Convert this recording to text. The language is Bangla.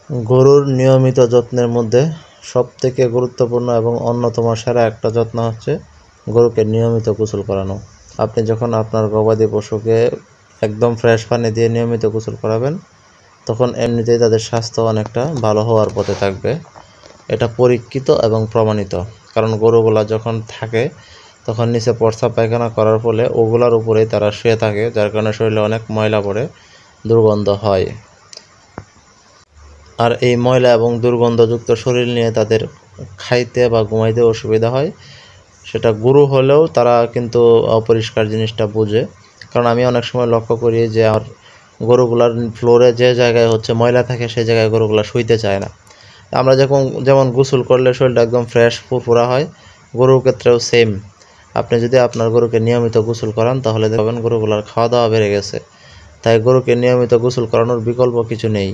গরুর নিয়মিত যত্নের মধ্যে সবথেকে গুরুত্বপূর্ণ এবং অন্যতম সেরা একটা যত্ন হচ্ছে গরুকে নিয়মিত গোসল করানো। আপনি যখন আপনার গবাদি পশুকে একদম ফ্রেশ পানি দিয়ে নিয়মিত গোসল করাবেন, তখন এমনিতেই তাদের স্বাস্থ্য অনেকটা ভালো হওয়ার পথে থাকবে। এটা পরীক্ষিত এবং প্রমাণিত। কারণ গরুগুলা যখন থাকে তখন নিচে প্রস্রাব পায়খানা করার ফলে ওগুলার উপরেই তারা শুয়ে থাকে, যার কারণে শরীরে অনেক ময়লা পড়ে, দুর্গন্ধ হয়। আর এই ময়লা এবং দুর্গন্ধযুক্ত শরীর নিয়ে তাদের খাইতে বা ঘুমাইতে অসুবিধা হয়। সেটা গরু হলেও তারা কিন্তু অপরিষ্কার জিনিসটা বুঝে। কারণ আমি অনেক সময় লক্ষ্য করি যে আমার গরুগুলার ফ্লোরে যে জায়গায় হচ্ছে ময়লা থাকে সেই জায়গায় গরুগুলা শুইতে চায় না। আমরা যেমন গোসল করলে শরীরটা একদম ফ্রেশ ফুরফুরা হয়, গরুর ক্ষেত্রেও সেম। আপনি যদি আপনার গরুকে নিয়মিত গোসল করান তাহলে দেখবেন গরুগুলার খাওয়া দাওয়া বেড়ে গেছে। তাই গরুকে নিয়মিত গোসল করানোর বিকল্প কিছু নেই।